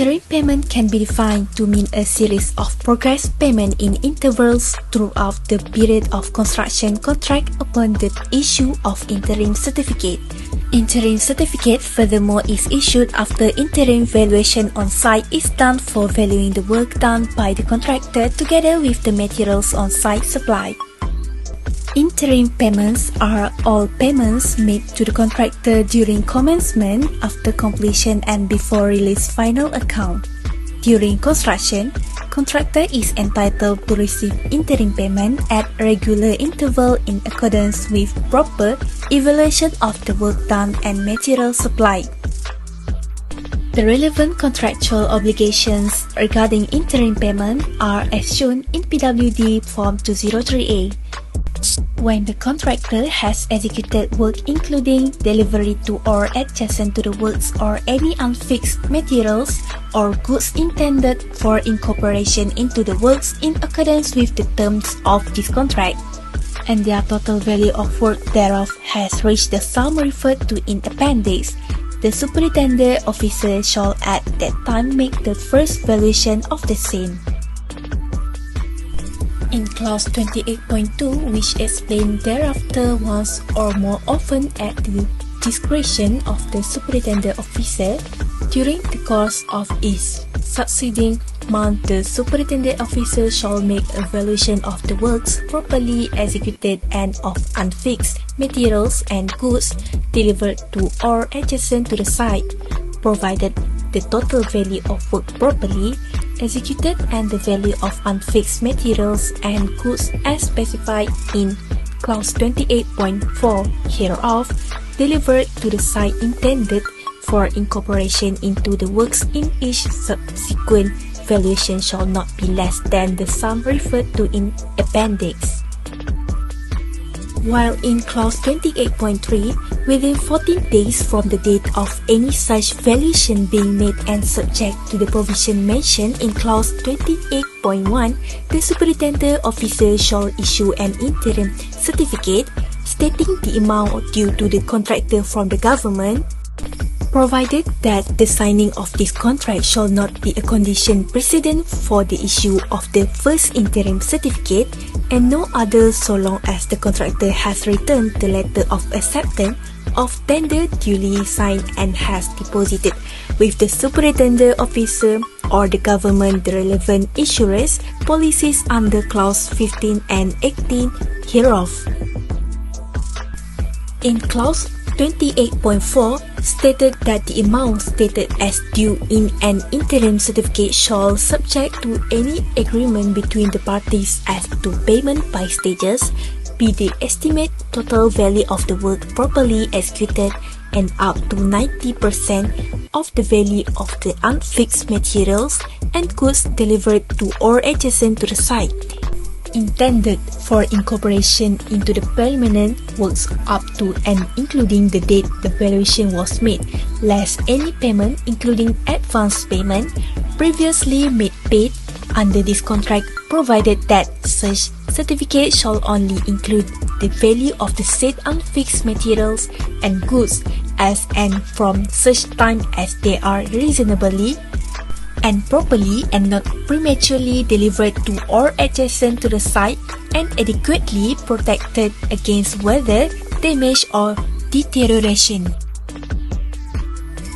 Interim payment can be defined to mean a series of progress payment in intervals throughout the period of construction contract upon the issue of interim certificate. Interim certificate furthermore is issued after interim valuation on site is done for valuing the work done by the contractor together with the materials on site supplied. Interim payments are all payments made to the contractor during commencement, after completion and before release final account. During construction, contractor is entitled to receive interim payment at regular interval in accordance with proper evaluation of the work done and material supplied. The relevant contractual obligations regarding interim payment are as shown in PWD Form 203A. When the contractor has executed work including delivery to or adjacent to the works or any unfixed materials or goods intended for incorporation into the works in accordance with the terms of this contract, and their total value of work thereof has reached the sum referred to in appendix, the superintending officer shall at that time make the first valuation of the same. In clause 28.2, which explained thereafter once or more often at the discretion of the superintending officer, during the course of each succeeding month, the superintending officer shall make a valuation of the works properly executed and of unfixed materials and goods delivered to or adjacent to the site, provided the total value of work properly executed and the value of unfixed materials and goods as specified in clause 28.4 hereof delivered to the site intended for incorporation into the works in each subsequent valuation shall not be less than the sum referred to in appendix. While in clause 28.3, within 14 days from the date of any such valuation being made and subject to the provision mentioned in clause 28.1, the superintending officer shall issue an interim certificate stating the amount due to the contractor from the government, provided that the signing of this contract shall not be a condition precedent for the issue of the first interim certificate, and no other so long as the contractor has returned the letter of acceptance of tender duly signed and has deposited with the superintending officer or the government the relevant insurance policies under clause 15 and 18 hereof. In clause 28.4 stated that the amount stated as due in an interim certificate shall, subject to any agreement between the parties as to payment by stages, be the estimate total value of the work properly executed and up to 90% of the value of the unfixed materials and goods delivered to or adjacent to the site, intended for incorporation into the permanent works up to and including the date the valuation was made, less any payment including advance payment previously made paid under this contract, provided that such certificate shall only include the value of the said unfixed materials and goods as and from such time as they are reasonably and properly and not prematurely delivered to or adjacent to the site and adequately protected against weather, damage or deterioration.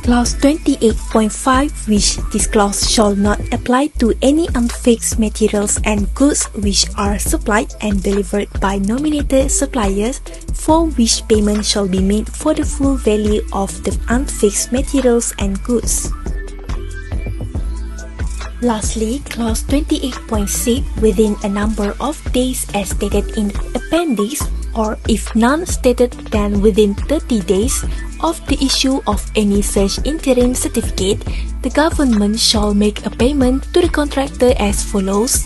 Clause 28.5, which this clause shall not apply to any unfixed materials and goods which are supplied and delivered by nominated suppliers, for which payment shall be made for the full value of the unfixed materials and goods. Lastly, clause 28.6, within a number of days as stated in appendix, or if none stated, then within 30 days of the issue of any such interim certificate, the government shall make a payment to the contractor as follows.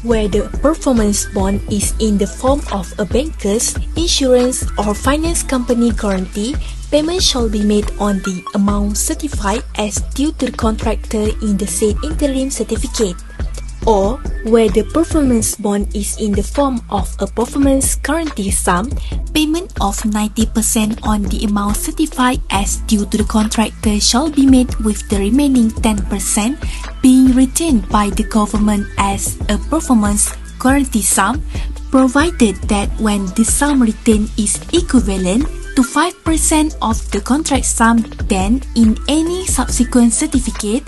Where the performance bond is in the form of a banker's, insurance or finance company guarantee, payment shall be made on the amount certified as due to the contractor in the said interim certificate. Or where the performance bond is in the form of a performance guarantee sum, payment of 90% on the amount certified as due to the contractor shall be made, with the remaining 10% being retained by the government as a performance guarantee sum, provided that when the sum retained is equivalent to 5% of the contract sum, then in any subsequent certificate,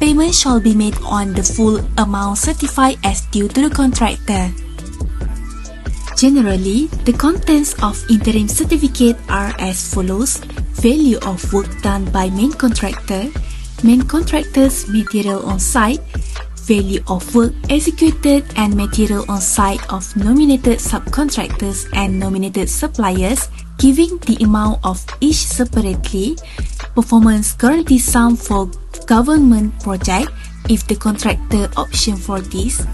payment shall be made on the full amount certified as due to the contractor. Generally, the contents of interim certificate are as follows: value of work done by main contractor's material on site, value of work executed and material on site of nominated subcontractors and nominated suppliers, giving the amount of each separately, performance guarantee sum for government project if the contractor option for this.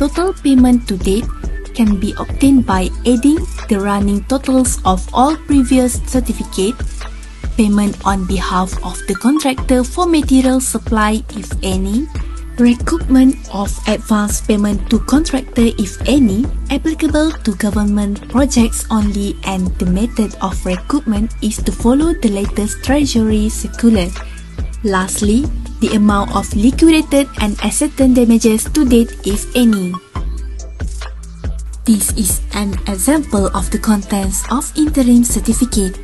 Total payment to date can be obtained by adding the running totals of all previous certificate, payment on behalf of the contractor for material supply if any, recoupment of advance payment to contractor if any, applicable to government projects only, and the method of recoupment is to follow the latest Treasury circular. Lastly, the amount of liquidated and ascertained damages to date if any. This is an example of the contents of interim certificate.